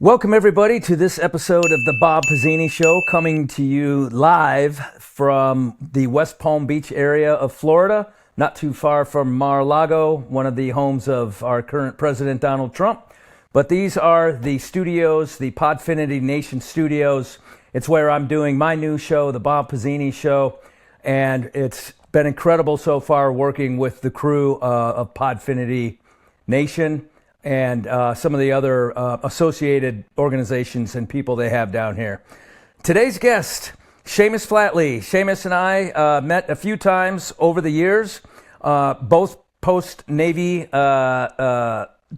Welcome, everybody, to this episode of the Bob Pizzini Show, coming to you live from the West Palm Beach area of Florida, not too far from Mar-a-Lago, one of the homes of our current president, Donald Trump. But these are the studios, the Podfinity Nation studios. It's where I'm doing my new show, the Bob Pizzini Show, and it's been incredible so far working with the crew of Podfinity Nation and some of the other associated organizations and people they have down here. Today's guest, Seamus Flatley. Seamus and I met a few times over the years, both post-Navy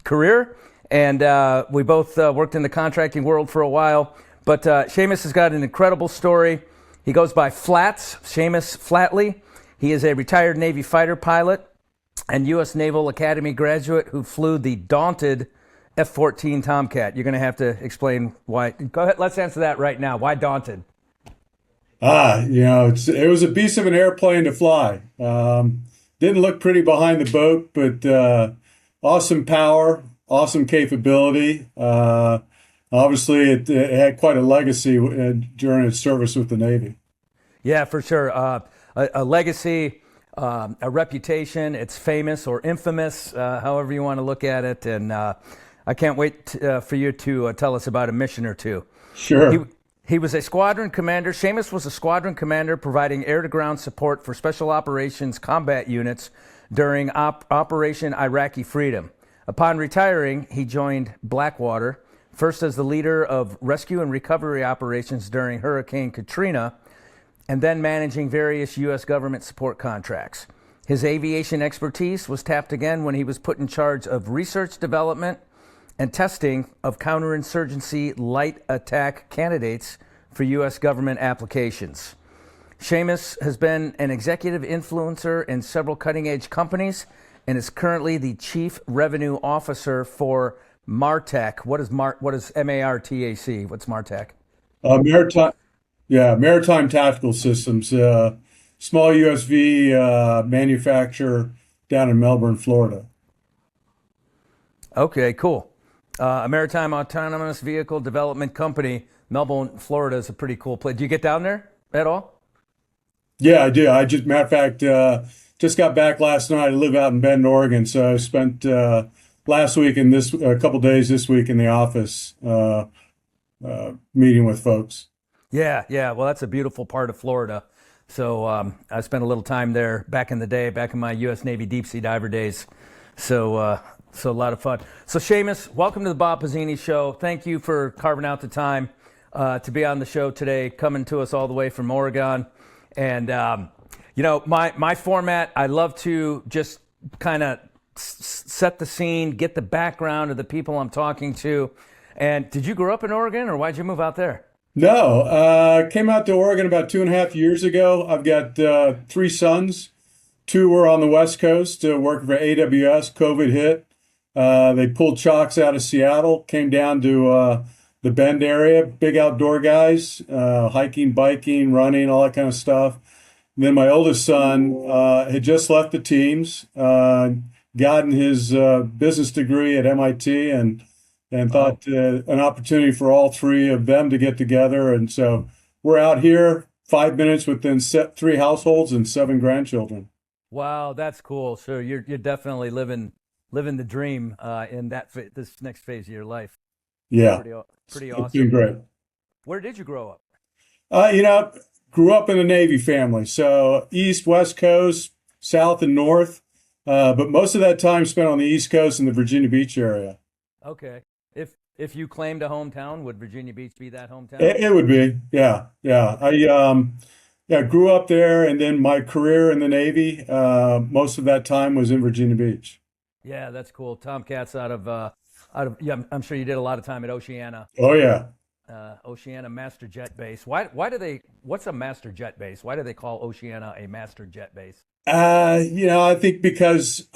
career, and we both worked in the contracting world for a while. But Seamus has got an incredible story. He goes by Flats, Seamus Flatley. He is a retired Navy fighter pilot and U.S. Naval Academy graduate who flew the daunted F-14 Tomcat. You're going to have to explain why. Go ahead, let's answer that right now. Why daunted? It was a beast of an airplane to fly. Didn't look pretty behind the boat, but awesome power, awesome capability. Obviously, it had quite a legacy during its service with the Navy. Yeah, for sure. A legacy, a reputation. It's famous or infamous, however you want to look at it. And I can't wait for you to tell us about a mission or two. Sure. He was a squadron commander. Seamus was a squadron commander providing air-to-ground support for special operations combat units during Operation Iraqi Freedom. Upon retiring, he joined Blackwater, first as the leader of rescue and recovery operations during Hurricane Katrina, and then managing various U.S. government support contracts. His aviation expertise was tapped again when he was put in charge of research development and testing of counterinsurgency light attack candidates for U.S. government applications. Seamus has been an executive influencer in several cutting-edge companies and is currently the Chief Revenue Officer for MARTAC. What is MARTAC? What's MARTAC? Maritime Tactical Systems, small USV manufacturer down in Melbourne, Florida. Okay, cool. A maritime autonomous vehicle development company. Melbourne, Florida is a pretty cool place. Do you get down there at all? Yeah, I do. Matter of fact, just got back last night. I live out in Bend, Oregon, so I spent last week and a couple days this week in the office meeting with folks. Yeah. Well, that's a beautiful part of Florida. So I spent a little time there back in the day, back in my U.S. Navy deep sea diver days. So a lot of fun. So Seamus, welcome to the Bob Pizzini Show. Thank you for carving out the time to be on the show today, coming to us all the way from Oregon. And my format, I love to just kind of set the scene, get the background of the people I'm talking to. And did you grow up in Oregon, or why'd you move out there? No, came out to Oregon about 2.5 years ago. I've got 3 sons. 2 were on the West Coast working for AWS. COVID hit. They pulled chocks out of Seattle, came down to the Bend area, big outdoor guys, hiking, biking, running, all that kind of stuff. And then my oldest son had just left the teams, gotten his business degree at MIT, and thought an opportunity for all 3 of them to get together. And so we're out here 5 minutes within 3 households and 7 grandchildren. Wow, that's cool. So you're definitely living the dream in this next phase of your life. Yeah, pretty it's awesome. been great. Where did you grow up? Grew up in a Navy family, so East, West Coast, South, and North. But most of that time spent on the East Coast in the Virginia Beach area. Okay. If you claimed a hometown, would Virginia Beach be that hometown? It would be, yeah. I grew up there, and then my career in the Navy, most of that time was in Virginia Beach. Yeah, that's cool. Tomcats out of I'm sure you did a lot of time at Oceana. Oh yeah. Oceana Master Jet Base. What's a Master Jet Base? Why do they call Oceana a Master Jet Base? I think because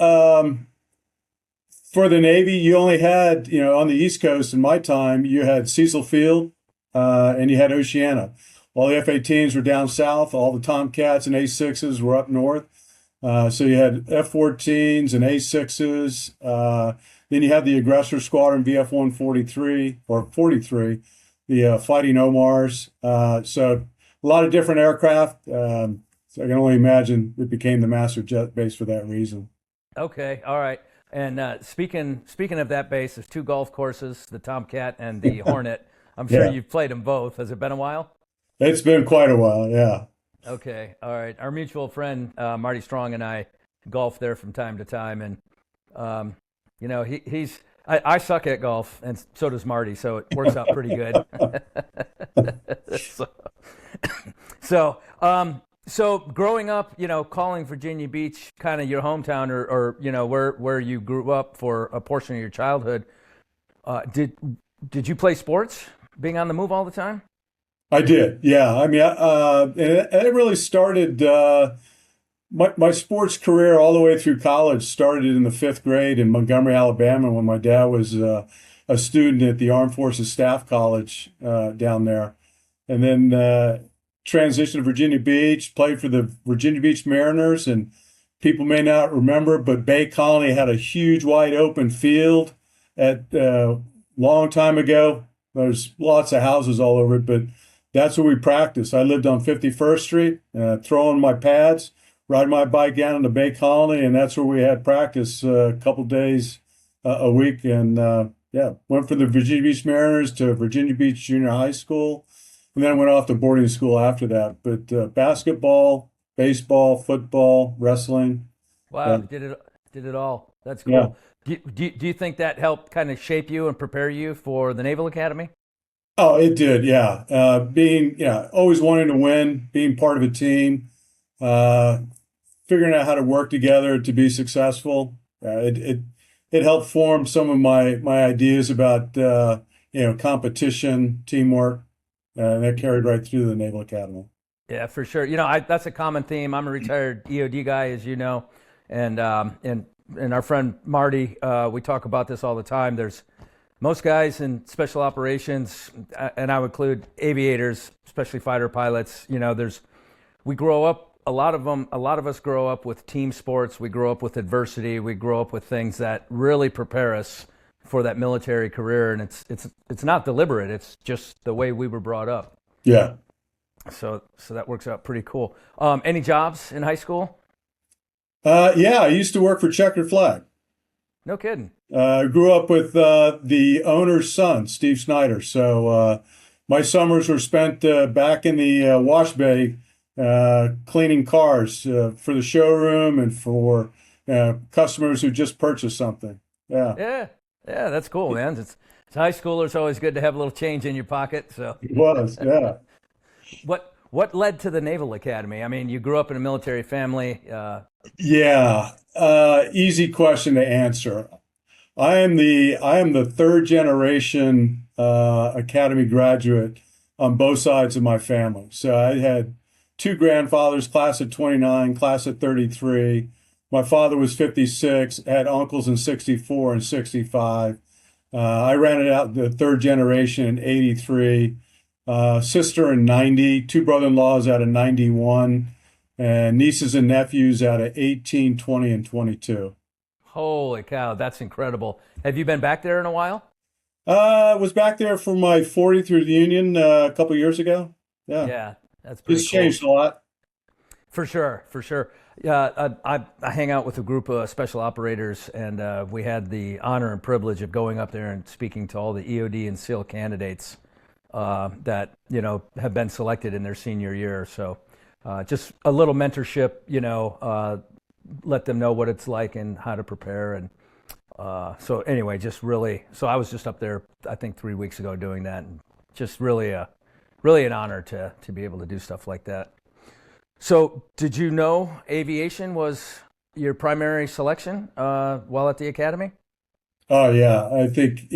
for the Navy, you only had, on the East Coast in my time, you had Cecil Field and you had Oceana. All the F-18s were down south. All the Tomcats and A-6s were up north. So you had F-14s and A-6s. Then you have the aggressor squadron VF-143 or 43, the fighting Omars. So a lot of different aircraft. So I can only imagine it became the master jet base for that reason. Okay, all right. And speaking of that base, there's two golf courses, the Tomcat and the Hornet. I'm sure Yeah, you've played them both. Has it been a while? it's been quite a while. Yeah. Okay, all right. Our mutual friend Marty Strong and I golf there from time to time, and he's I suck at golf, and so does Marty, so it works out pretty good. so, so growing up, calling Virginia Beach kind of your hometown, or where you grew up for a portion of your childhood, did you play sports, being on the move all the time? I did. Yeah. I mean, and it really started, my sports career all the way through college started in the fifth grade in Montgomery, Alabama, when my dad was a student at the Armed Forces Staff College down there. And then transitioned to Virginia Beach, played for the Virginia Beach Mariners. And people may not remember, but Bay Colony had a huge wide open field at long time ago. There's lots of houses all over it, but that's where we practiced. I lived on 51st Street, throwing my pads, riding my bike down to Bay Colony, and that's where we had practice a couple days a week. And yeah, went from the Virginia Beach Mariners to Virginia Beach Junior High School, and then went off to boarding school after that. But basketball, baseball, football, wrestling. Wow, did it all. That's Yeah. cool. Do you think that helped kind of shape you and prepare you for the Naval Academy? Oh, it did. Yeah. Always wanting to win, being part of a team, uh, figuring out how to work together to be successful. It helped form some of my ideas about competition, teamwork, and that carried right through the Naval Academy. Yeah, for sure. That's a common theme. I'm a retired EOD guy, as you know, and our friend Marty, we talk about this all the time. There's most guys in special operations, and I would include aviators, especially fighter pilots. We grow up. A lot of us grow up with team sports. We grow up with adversity. We grow up with things that really prepare us for that military career, and it's not deliberate. It's just the way we were brought up. Yeah. So that works out pretty cool. Any jobs in high school? Yeah, I used to work for Checkered Flag. No kidding. I grew up with the owner's son, Steve Snyder. So my summers were spent back in the wash bay cleaning cars for the showroom and for customers who just purchased something. Yeah. Yeah, that's cool, man. It's high school. It's always good to have a little change in your pocket. So It was, yeah. what led to the Naval Academy? I mean, you grew up in a military family. Yeah. Easy question to answer. I am the third generation Academy graduate on both sides of my family. So I had two grandfathers, class of 29, class of 33. My father was 56, had uncles in 64 and 65. I ran it out the third generation in 83, sister in 90, two brother-in-laws out of 91, and nieces and nephews out of 18, 20, and 22. Holy cow, that's incredible. Have you been back there in a while? Was back there for my 40th reunion a couple years ago. Yeah, Yeah, that's pretty it's cool. changed a lot. For sure, for sure. Yeah, I hang out with a group of special operators, and we had the honor and privilege of going up there and speaking to all the EOD and SEAL candidates that have been selected in their senior year. So just a little mentorship, let them know what it's like and how to prepare. And so anyway, so I was just up there, I think 3 weeks ago doing that, and just really an honor to be able to do stuff like that. So did you know aviation was your primary selection while at the academy? Oh yeah, I think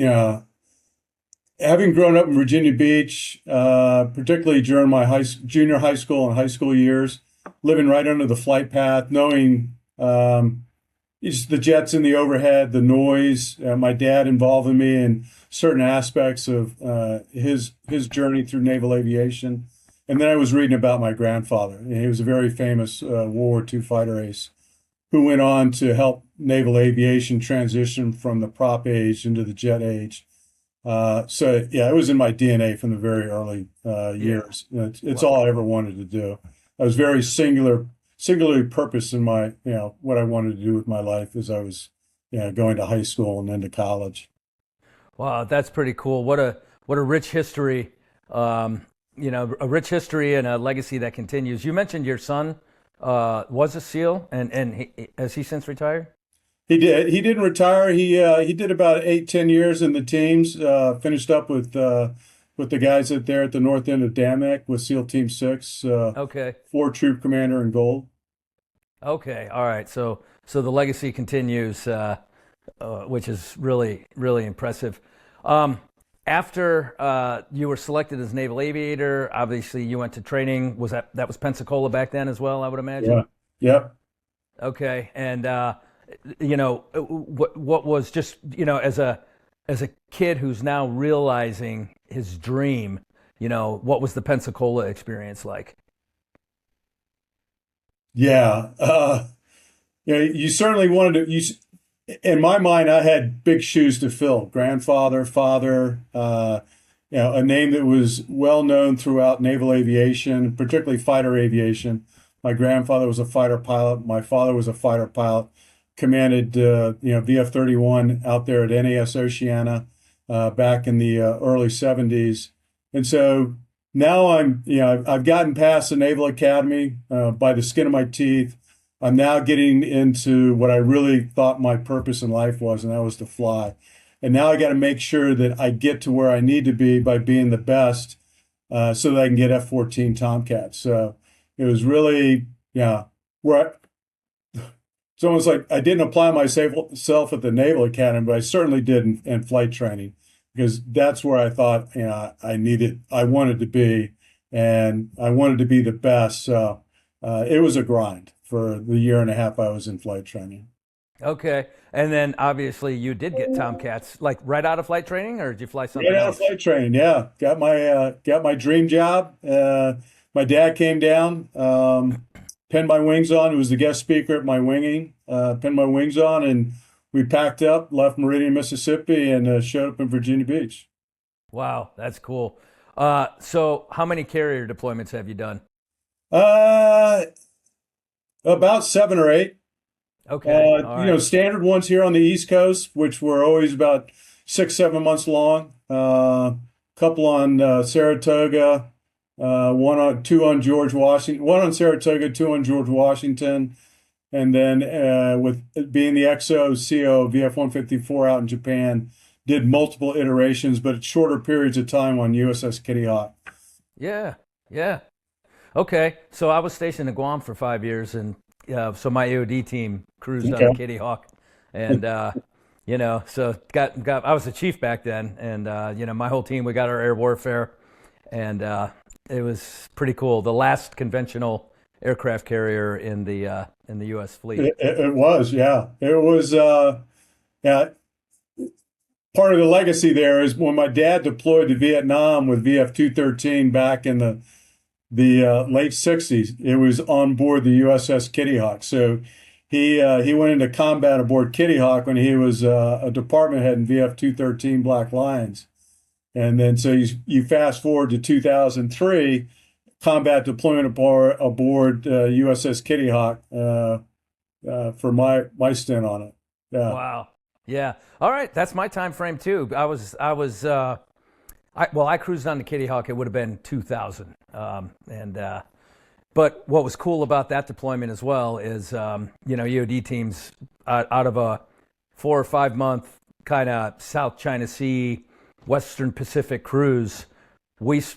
having grown up in Virginia Beach, particularly during my junior high school and high school years, living right under the flight path, knowing just the jets in the overhead, the noise. My dad involving me in certain aspects of his journey through naval aviation. And then I was reading about my grandfather. He was a very famous World War II fighter ace. who went on to help naval aviation transition from the prop age into the jet age. So yeah, it was in my DNA from the very early years. It's all I ever wanted to do. I was very singularly purposed in my, what I wanted to do with my life as I was, going to high school and into college. Wow, that's pretty cool. What a rich history. A rich history and a legacy that continues. You mentioned your son was a SEAL, and has he since retired? He did. He didn't retire. He did about 10 years in the teams. Finished up with the guys out there at the north end of Damac with SEAL Team 6. Okay. 4 troop commander in gold. Okay. All right. So the legacy continues, which is really, really impressive. After you were selected as naval aviator, obviously you went to training. That was Pensacola back then as well, I would imagine? Yeah. Yep. Okay. And what was just, as a kid who's now realizing his dream, what was the Pensacola experience like? Yeah. You certainly wanted to, in my mind, I had big shoes to fill. Grandfather, father, a name that was well known throughout naval aviation, particularly fighter aviation. My grandfather was a fighter pilot. My father was a fighter pilot, commanded, VF-31 out there at NAS Oceana back in the early 70s. And so now I've gotten past the Naval Academy by the skin of my teeth. I'm now getting into what I really thought my purpose in life was, and that was to fly. And now I got to make sure that I get to where I need to be by being the best so that I can get F-14 Tomcats. So it was really, where it's almost like I didn't apply myself at the Naval Academy, but I certainly did in flight training, because that's where I thought, I wanted to be, and I wanted to be the best. So it was a grind for the year and a half I was in flight training. Okay. And then obviously you did get Tomcats, like right out of flight training, or did you fly something Right out else? of flight training, yeah. Got my dream job. My dad came down, pinned my wings on. He was the guest speaker at my winging. Pinned my wings on, and we packed up, left Meridian, Mississippi, and showed up in Virginia Beach. Wow, that's cool. So how many carrier deployments have you done? About 7 or 8. Okay. All right. Standard ones here on the East Coast, which were always about 6, 7 months long. Couple on Saratoga, two on George Washington, one on Saratoga, 2 on George Washington, and then with being the XO CO VF-154 out in Japan, did multiple iterations, but at shorter periods of time on USS Kitty Hawk. Yeah. Yeah. Okay, so I was stationed in Guam for 5 years, and so my AOD team cruised on the Kitty Hawk, and so got I was the chief back then, and my whole team, we got our air warfare, and it was pretty cool. The last conventional aircraft carrier in the U.S. fleet. It was, yeah. It was, yeah. Part of the legacy there is when my dad deployed to Vietnam with VF-213 back in the late 60s, it was on board the USS Kitty Hawk. So he went into combat aboard Kitty Hawk when he was a department head in VF-213 Black Lions. And then so you fast forward to 2003, combat deployment aboard USS Kitty Hawk for my stint on it. Yeah. Wow. Yeah. All right. That's my time frame too. I cruised on the Kitty Hawk. It would have been 2000. But what was cool about that deployment as well is, EOD teams out of a 4 or 5 month kind of South China Sea, Western Pacific cruise,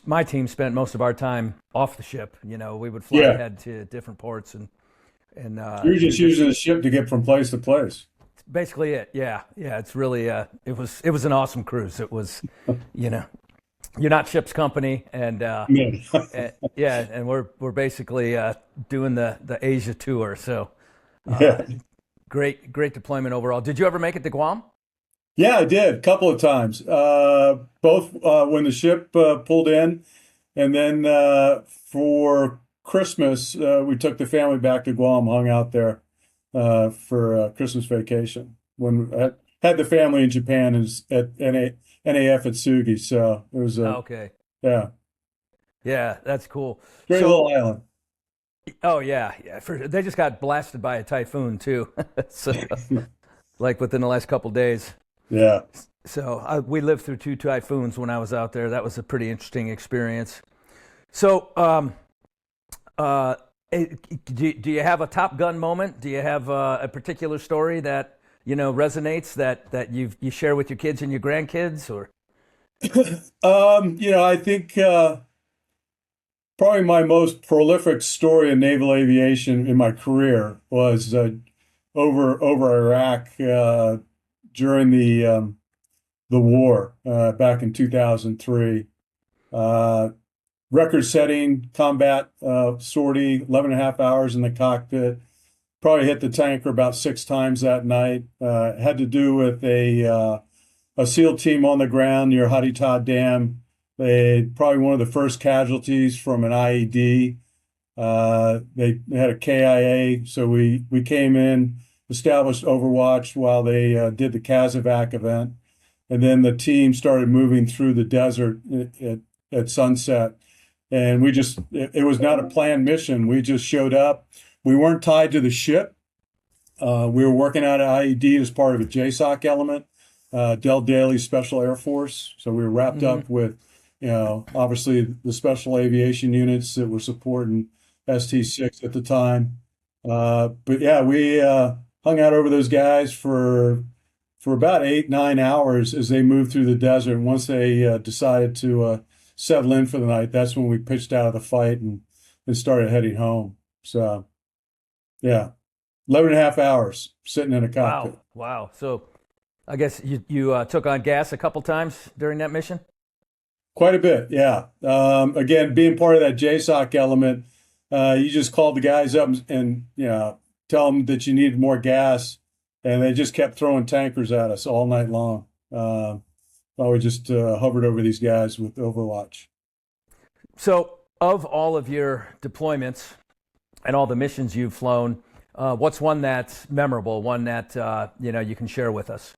my team spent most of our time off the ship. We would fly ahead to different ports and you're just using the ship to get from place to place. Basically it. Yeah. It's really it was an awesome cruise. It was, you're not ship's company, and and we're basically doing the Asia tour. So great deployment overall. Did you ever make it to Guam? Yeah, I did a couple of times. Both when the ship pulled in, and then for Christmas we took the family back to Guam, hung out there. for Christmas vacation when I had the family in Japan is at NAF at Sugi. So it was Okay. yeah, Yeah, that's cool. great little So, island. oh yeah, yeah. They just got blasted by a typhoon too. So, like within the last couple days. Yeah. So we lived through two typhoons when I was out there. That was a pretty interesting experience. So, uh, do you have a Top Gun moment? Do you have a particular story that resonates that you share with your kids and your grandkids, or? I think probably my most prolific story in naval aviation in my career was over Iraq during the war back in 2003. Record-setting combat sortie, 11 and a half hours in the cockpit. Probably hit the tanker about 6 times that night. Had to do with a SEAL team on the ground near Haditha Dam. They probably one of the first casualties from an IED. They had a KIA, so we came in, established Overwatch while they did the Kazovac event, and then the team started moving through the desert at sunset. And it was not a planned mission. We just showed up. We weren't tied to the ship. We were working out an IED as part of a JSOC element, Del Daly Special Air Force. So we were wrapped up with, obviously the special aviation units that were supporting ST-6 at the time. But yeah, we hung out over those guys for about 8, 9 hours as they moved through the desert. And once they decided to settle in for the night, that's when we pitched out of the fight and started heading home. So, yeah, 11 and a half hours sitting in a cockpit. Wow. So I guess you took on gas a couple times during that mission? Quite a bit, yeah. Again, being part of that JSOC element, you just called the guys up and tell them that you needed more gas, and they just kept throwing tankers at us all night long. We just hovered over these guys with Overwatch. So, of all of your deployments and all the missions you've flown, what's one that's memorable? One that you can share with us?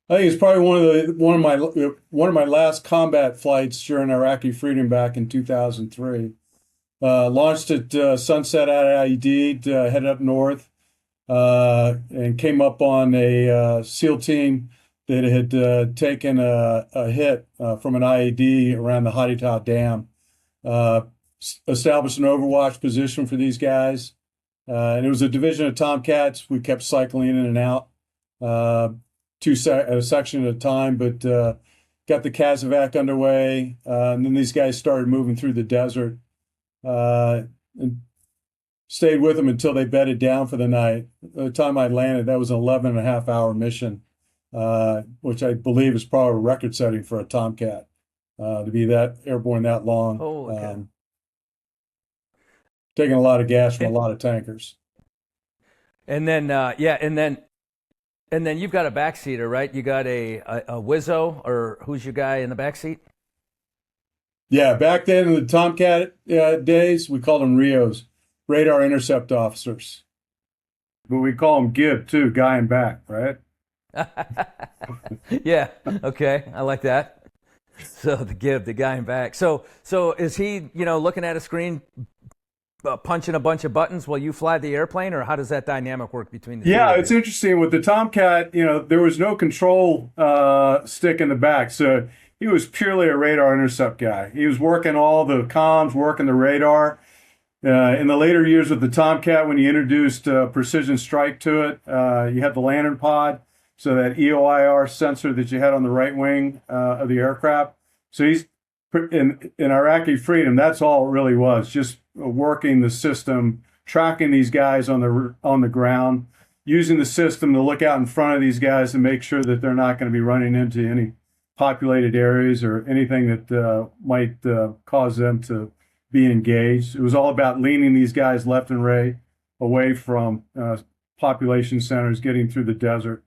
I think it's probably one of my last combat flights during Iraqi Freedom back in 2003. Launched at sunset out of IED, headed up north, and came up on a SEAL team that had taken a hit from an IED around the Haditha Dam. Established an Overwatch position for these guys. And it was a division of Tomcats. We kept cycling in and out, a section at a time, but got the Kazovac underway. And then these guys started moving through the desert and stayed with them until they bedded down for the night. By the time I landed, that was an 11 and a half hour mission. Which I believe is probably record setting for a Tomcat to be that airborne that long. Oh, okay. Taking a lot of gas from a lot of tankers. And then and then you've got a backseater, right? You got a Wizzo, or who's your guy in the backseat? Yeah, back then in the Tomcat days, we called them RIOs, radar intercept officers. But we call them GIB too, guy in back, right? Yeah. Okay. I like that. So the guy in back. So is he, looking at a screen, punching a bunch of buttons while you fly the airplane, or how does that dynamic work between the two? Yeah, it's interesting with the Tomcat. There was no control stick in the back, so he was purely a radar intercept guy. He was working all the comms, working the radar. In the later years of the Tomcat, when you introduced precision strike to it, you had the lantern pod. So that EOIR sensor that you had on the right wing of the aircraft. So he's in Iraqi Freedom. That's all it really was, just working the system, tracking these guys on the ground, using the system to look out in front of these guys and make sure that they're not going to be running into any populated areas or anything that might cause them to be engaged. It was all about leaning these guys left and right away from population centers, getting through the desert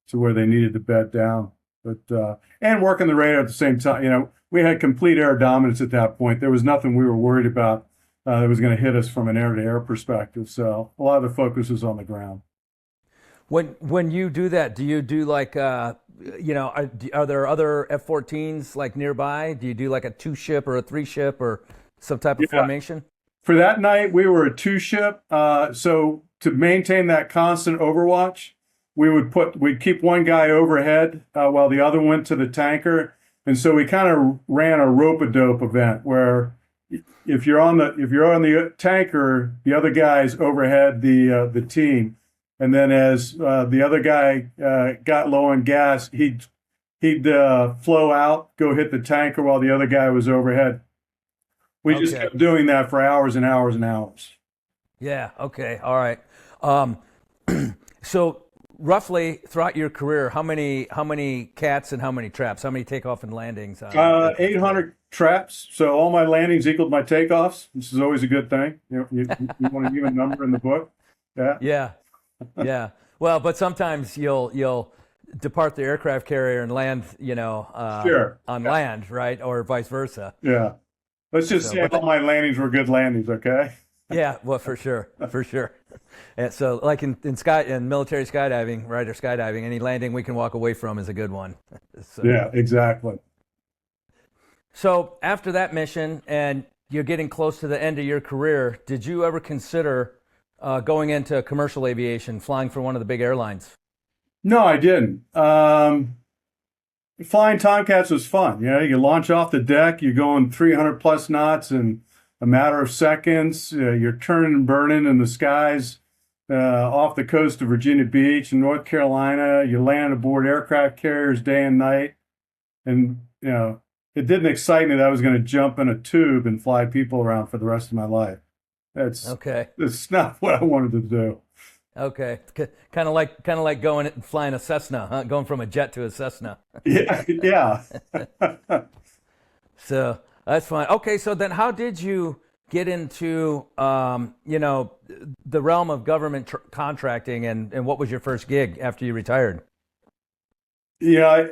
to where they needed to bed down, but and working the radar at the same time. We had complete air dominance at that point. There was nothing we were worried about that was going to hit us from an air-to-air perspective. So a lot of the focus was on the ground. When you do that, do you do like are there other F-14s like nearby? Do you do like a two ship or a three ship or some type of Yeah. formation? For that night, we were a two ship. So to maintain that constant overwatch, we'd keep one guy overhead while the other went to the tanker. And so we kind of ran a rope-a-dope event where if you're on the tanker, the other guy's overhead the team. And then as the other guy got low on gas, he'd flow out, go hit the tanker while the other guy was overhead. We just Okay. kept doing that for hours and hours and hours. Yeah. Okay. All right. Um, so roughly throughout your career, how many cats and how many traps? How many takeoff and landings on aircraft? 800 traps. So all my landings equaled my takeoffs. This is always a good thing. You want an even number in the book. Yeah. Yeah. Yeah. Well, but sometimes you'll depart the aircraft carrier and land, Sure. on land, right, or vice versa. Yeah. Let's just So, say all my landings were good landings, okay? yeah, well, for sure, for sure. And so, like in military skydiving, right, or skydiving, any landing we can walk away from is a good one. So, Yeah, exactly. so after that mission, and you're getting close to the end of your career, did you ever consider going into commercial aviation, flying for one of the big airlines? No, I didn't. Flying Tomcats was fun. You launch off the deck, you're going 300 plus knots in a matter of seconds. You're turning and burning in the skies off the coast of Virginia Beach in North Carolina. You land aboard aircraft carriers day and night. And, it didn't excite me that I was going to jump in a tube and fly people around for the rest of my life. Okay. That's not what I wanted to do. Okay, kind of like going and flying a Cessna, huh? Going from a jet to a Cessna. Yeah, yeah. So that's fine. Okay, so then how did you get into the realm of government contracting, and what was your first gig after you retired? Yeah,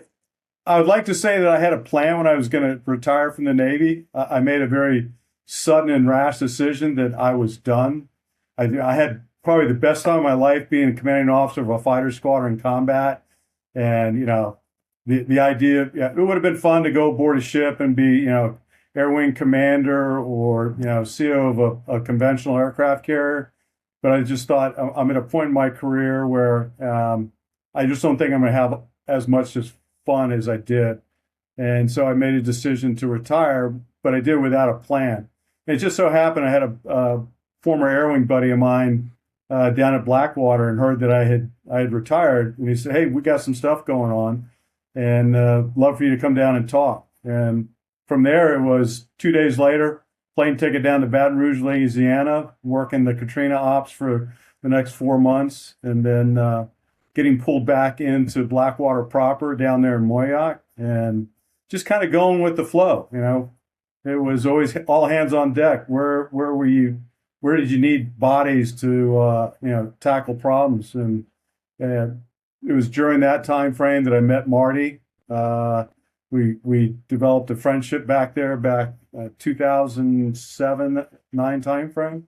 I would like to say that I had a plan when I was going to retire from the Navy. I made a very sudden and rash decision that I was done. I had probably the best time of my life being a commanding officer of a fighter squadron in combat. And, the idea, yeah, it would have been fun to go aboard a ship and be, air wing commander or, CO of a conventional aircraft carrier. But I just thought I'm at a point in my career where I just don't think I'm going to have as much as fun as I did. And so I made a decision to retire, but I did without a plan. It just so happened I had a former air wing buddy of mine down at Blackwater and heard that I had retired, and he said, "Hey, we got some stuff going on, and love for you to come down and talk." And from there, it was 2 days later, plane ticket down to Baton Rouge, Louisiana, working the Katrina ops for the next 4 months, and then getting pulled back into Blackwater proper down there in Moyock, and just kind of going with the flow. It was always all hands on deck. Where were you? Where did you need bodies to tackle problems? And it was during that time frame that I met Marty. We developed a friendship back 2007-9 time frame,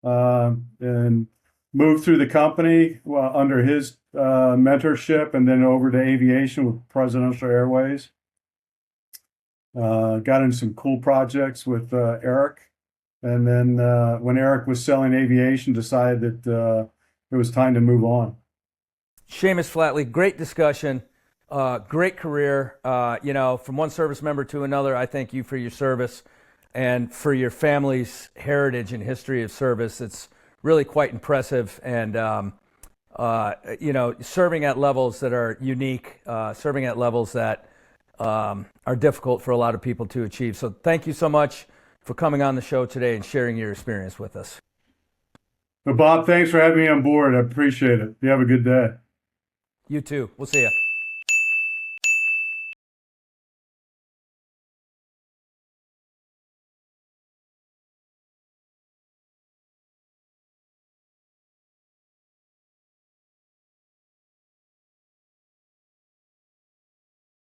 and moved through the company under his mentorship, and then over to aviation with Presidential Airways. Got into some cool projects with Eric. And then when Eric was selling aviation, decided that it was time to move on. Seamus Flatley, great discussion, great career. From one service member to another, I thank you for your service and for your family's heritage and history of service. It's really quite impressive, and serving at levels that are unique, serving at levels that are difficult for a lot of people to achieve. So thank you so much for coming on the show today and sharing your experience with us. Well, Bob, thanks for having me on board. I appreciate it. You have a good day. You too. We'll see you.